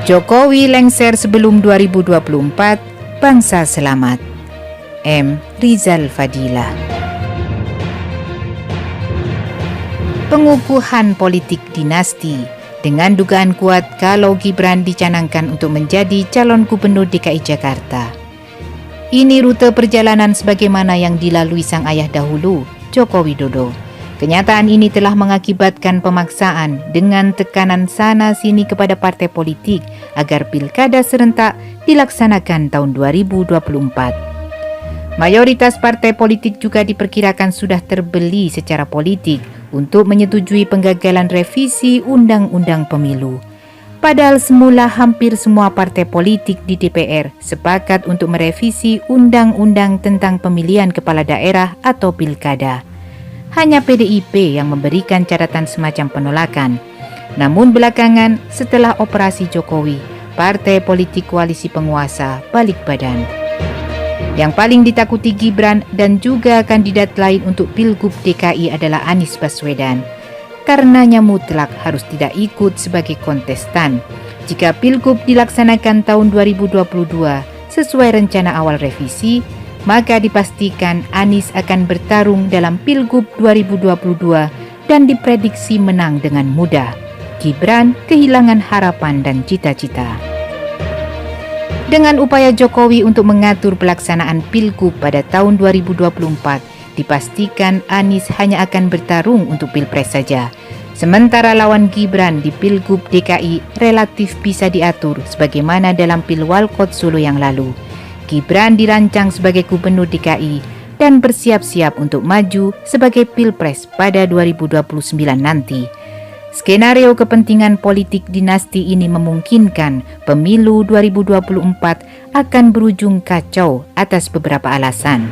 Jokowi lengser sebelum 2024, bangsa selamat. M. Rizal Fadila. Pengukuhan politik dinasti dengan dugaan kuat kalau Gibran dicanangkan untuk menjadi calon gubernur DKI Jakarta. Ini rute perjalanan sebagaimana yang dilalui sang ayah dahulu, Joko Widodo. Kenyataan ini telah mengakibatkan pemaksaan dengan tekanan sana-sini kepada partai politik agar pilkada serentak dilaksanakan tahun 2024. Mayoritas partai politik juga diperkirakan sudah terbeli secara politik untuk menyetujui penggagalan revisi Undang-Undang Pemilu. Padahal semula hampir semua partai politik di DPR sepakat untuk merevisi Undang-Undang tentang pemilihan kepala daerah atau pilkada. Hanya PDIP yang memberikan catatan semacam penolakan. Namun belakangan setelah operasi Jokowi, partai politik koalisi penguasa balik badan. Yang paling ditakuti Gibran dan juga kandidat lain untuk Pilgub DKI adalah Anies Baswedan. Karenanya mutlak harus tidak ikut sebagai kontestan. Jika Pilgub dilaksanakan tahun 2022 sesuai rencana awal revisi, maka dipastikan Anies akan bertarung dalam Pilgub 2022 dan diprediksi menang dengan mudah. Gibran kehilangan harapan dan cita-cita. Dengan upaya Jokowi untuk mengatur pelaksanaan Pilgub pada tahun 2024, dipastikan Anies hanya akan bertarung untuk Pilpres saja. Sementara lawan Gibran di Pilgub DKI relatif bisa diatur sebagaimana dalam Pilwalkot Solo yang lalu. Gibran dirancang sebagai gubernur DKI dan bersiap-siap untuk maju sebagai Pilpres pada 2029 nanti. Skenario kepentingan politik dinasti ini memungkinkan pemilu 2024 akan berujung kacau atas beberapa alasan.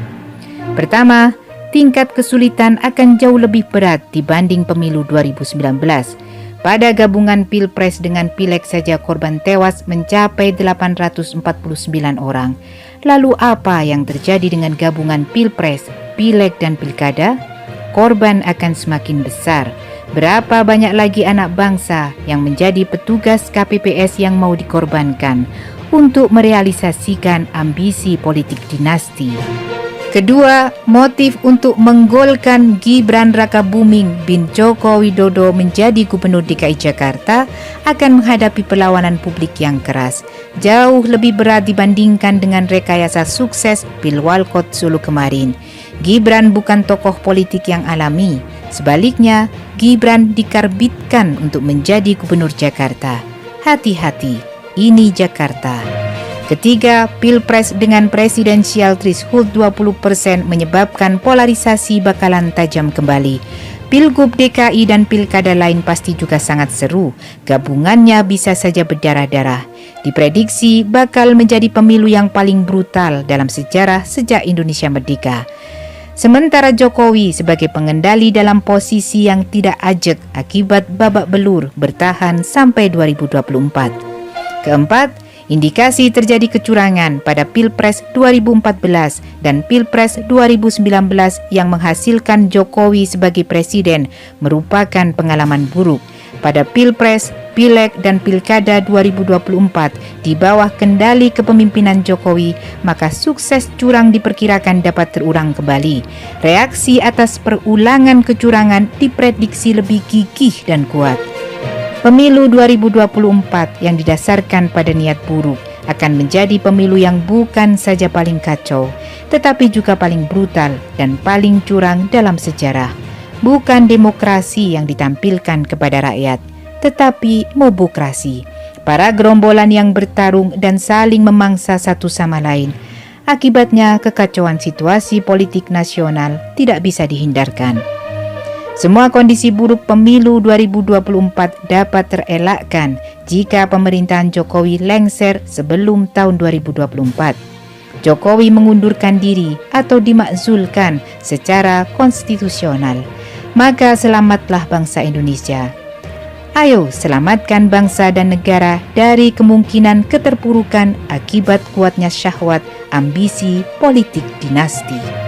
Pertama, tingkat kesulitan akan jauh lebih berat dibanding pemilu 2019. Pada gabungan Pilpres dengan Pileg saja korban tewas mencapai 849 orang. Lalu apa yang terjadi dengan gabungan Pilpres, Pileg dan Pilkada? Korban akan semakin besar. Berapa banyak lagi anak bangsa yang menjadi petugas KPPS yang mau dikorbankan untuk merealisasikan ambisi politik dinasti? Kedua, motif untuk menggolkan Gibran Rakabuming bin Joko Widodo menjadi gubernur DKI Jakarta akan menghadapi perlawanan publik yang keras, jauh lebih berat dibandingkan dengan rekayasa sukses Pilwalkot Solo kemarin. Gibran bukan tokoh politik yang alami, sebaliknya Gibran dikarbitkan untuk menjadi gubernur Jakarta. Hati-hati, ini Jakarta. Ketiga, Pilpres dengan presidensial threshold 20% menyebabkan polarisasi bakalan tajam kembali. Pilgub DKI dan pilkada lain pasti juga sangat seru. Gabungannya bisa saja berdarah-darah. Diprediksi bakal menjadi pemilu yang paling brutal dalam sejarah sejak Indonesia merdeka. Sementara Jokowi sebagai pengendali dalam posisi yang tidak ajak akibat babak belur bertahan sampai 2024. Keempat, indikasi terjadi kecurangan pada Pilpres 2014 dan Pilpres 2019 yang menghasilkan Jokowi sebagai presiden merupakan pengalaman buruk. Pada Pilpres, Pileg dan Pilkada 2024 di bawah kendali kepemimpinan Jokowi, maka sukses curang diperkirakan dapat terulang kembali. Reaksi atas perulangan kecurangan diprediksi lebih gigih dan kuat. Pemilu 2024 yang didasarkan pada niat buruk akan menjadi pemilu yang bukan saja paling kacau, tetapi juga paling brutal dan paling curang dalam sejarah. Bukan demokrasi yang ditampilkan kepada rakyat, tetapi mobokrasi. Para gerombolan yang bertarung dan saling memangsa satu sama lain. Akibatnya kekacauan situasi politik nasional tidak bisa dihindarkan. Semua kondisi buruk pemilu 2024 dapat terelakkan jika pemerintahan Jokowi lengser sebelum tahun 2024. Jokowi mengundurkan diri atau dimakzulkan secara konstitusional. Maka selamatlah bangsa Indonesia. Ayo selamatkan bangsa dan negara dari kemungkinan keterpurukan akibat kuatnya syahwat ambisi politik dinasti.